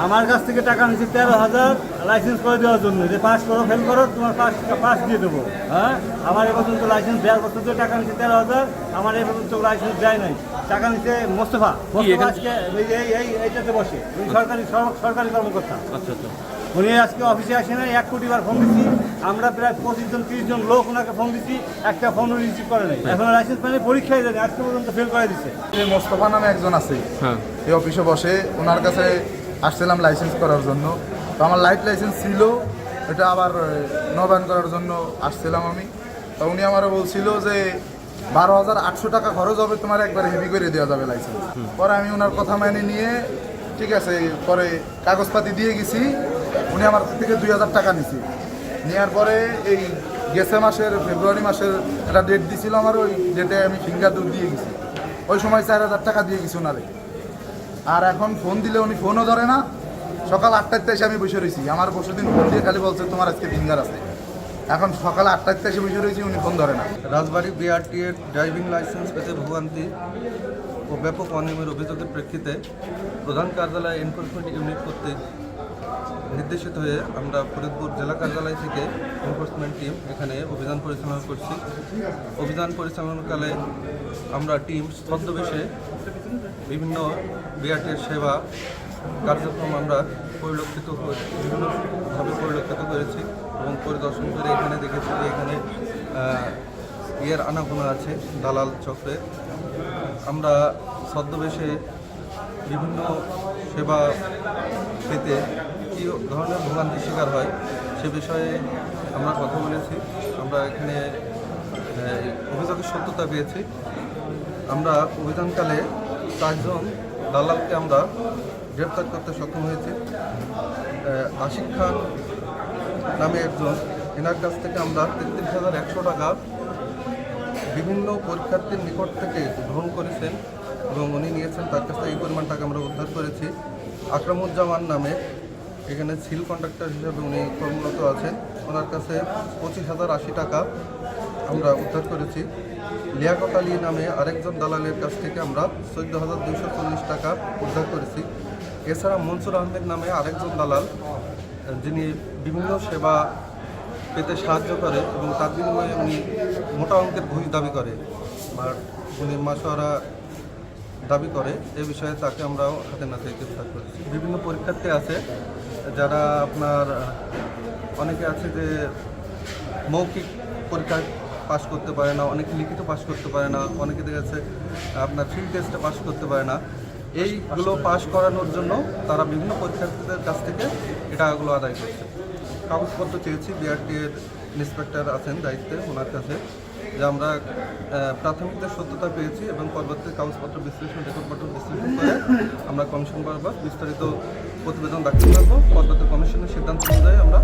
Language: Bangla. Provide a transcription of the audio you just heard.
আমার কাছ থেকে টাকা নিচ্ছে 13,000 লাইসেন্স করে দেওয়ার জন্য, যে পাস করো ফেল করো তোমার পাস দিয়ে দেবো। হ্যাঁ, আমার এ পর্যন্ত লাইসেন্স দেওয়ার পর্যন্ত টাকা নিচ্ছে 13,000, আমার এ পর্যন্ত লাইসেন্স দেয় নাই। টাকা নিচ্ছে মোস্তফা আজকে এইটাতে বসে, উনি সরকারি কর্মকর্তা। আচ্ছা আচ্ছা, উনি আজকে অফিসে আসে নাই। 1 কোটি বার ফোন দিচ্ছি আমরা, প্রায় 25 জন 30 জন লোক ওনাকে ফোন দিচ্ছি, একটা ফোন রিসিভ করে নাই। এখন লাইসেন্স পানি পরীক্ষায় দেয়নি, আজকে পর্যন্ত ফেল করে দিচ্ছে। মোস্তফা নামে একজন আছে, এই অফিসে বসে, ওনার কাছে আসছিলাম লাইসেন্স করার জন্য। তো আমার লাইসেন্স ছিল, এটা আবার নবায়ন করার জন্য আসছিলাম আমি। তো উনি আমারও বলছিল যে 12,800 টাকা খরচ হবে, তোমার একবারে হেভি করে দেওয়া যাবে লাইসেন্স। পরে আমি ওনার কথা মেনে নিয়ে ঠিক আছে, পরে কাগজপাতি দিয়ে গেছি। উনি আমার থেকে 2,000 টাকা নিছি। নেওয়ার পরে এই গেছে মাসের ফেব্রুয়ারি মাসের একটা ডেট দিছিল আমার, ওই ডেটে আমি ফিঙ্গার দিয়ে গেছি। ওই সময় 4,000 টাকা দিয়ে গেছি ওনারে। আর এখন ফোন দিলে উনি ফোনও ধরে না। সকাল 8টায় এসে আমি বসে রয়েছি, আমার পরশু দিন ফোন দিয়ে খালি বলছে তোমার আজকে ফিঙ্গার আছে। এখন সকাল 8টায় এসে বসে রয়েছি, উনি ফোন ধরে না। রাজবাড়ী বিআরটি এর ড্রাইভিং লাইসেন্স পেতে ভোগান্তি ও ব্যাপক অনিয়মের অভিযোগের প্রেক্ষিতে প্রধান কার্যালয় এনফোর্সমেন্ট ইউনিট কর্তৃক নির্দেশিত হয়ে আমরা ফরিদপুর জেলা কার্যালয় থেকে এনফোর্সমেন্ট টিম এখানে অভিযান পরিচালনা করছি। অভিযান পরিচালনাকালে আমরা টিম ছদ্মবেশে বিভিন্ন বিআরটির সেবা কার্যক্রম আমরা বিভিন্নভাবে পরিলক্ষিত করেছি এবং পরিদর্শন করে এখানে দেখেছি যে এখানে আনাগোনা আছে দালাল চক্রে। আমরা ছদ্মবেশে বিভিন্ন সেবা পেতে কী ধরনের ভোগান্তির শিকার হয় সে বিষয়ে আমরা কথা বলেছি। আমরা এখানে অভিযোগের সত্যতা পেয়েছি। আমরা অভিযানকালে 4 জন দালালকে আমরা গ্রেপ্তার করতে সক্ষম হয়েছি। আশিক খান নামে একজন, এনার কাছ থেকে আমরা 33,100 টাকা বিভিন্ন পরীক্ষার্থীর নিকট থেকে গ্রহণ করেছেন এবং উনি নিয়েছেন, তার কাছ থেকে এই পরিমাণ টাকা আমরা উদ্ধার করেছি। আকরামুজ্জামান নামে এখানে সিল কন্ট্রাক্টর হিসেবে উনি কর্মরত আছেন, ওনার কাছে 25,080 টাকা আমরা উদ্ধার করেছি। লিয়াকত আলী নামে আরেকজন দালালের কাছ থেকে আমরা 14,240 টাকা উদ্ধার করেছি। এছাড়া মনসুর আহমেদ নামে আরেকজন দালাল, যিনি বিভিন্ন সেবা পেতে সাহায্য করে এবং তার বিনিময়ে উনি মোটা অঙ্কের ঘুষ দাবি করে বা উনি মাসোয়ারা দাবি করে, এ বিষয়ে তাকে আমরাও হাতে নাতে গ্রেফতার করেছি। বিভিন্ন পরীক্ষার্থী আছে যারা আপনার অনেকে আছে যে মৌখিক পরীক্ষায় পাস করতে পারে না, অনেকে লিখিত পাস করতে পারে না, অনেকে দেখা যাচ্ছে আপনার ফিল্ড টেস্টে পাস করতে পারে না। এইগুলো পাস করানোর জন্য তারা বিভিন্ন পরীক্ষার্থীদের কাছ থেকে এই টাকাগুলো আদায় করছে। কাগজপত্র চেয়েছি, বিআরটি এর ইন্সপেক্টর আছেন দায়িত্বে, ওনার কাছে যে আমরা প্রাথমিক যে সত্যতা পেয়েছি এবং পরবর্তী কাগজপত্র বিশ্লেষণ, রেকর্ডপত্র বিশ্লেষণ করে আমরা কমিশন বরাবর বিস্তারিত প্রতিবেদন দাখিল করব। পরবর্তী কমিশনের সিদ্ধান্ত অনুযায়ী আমরা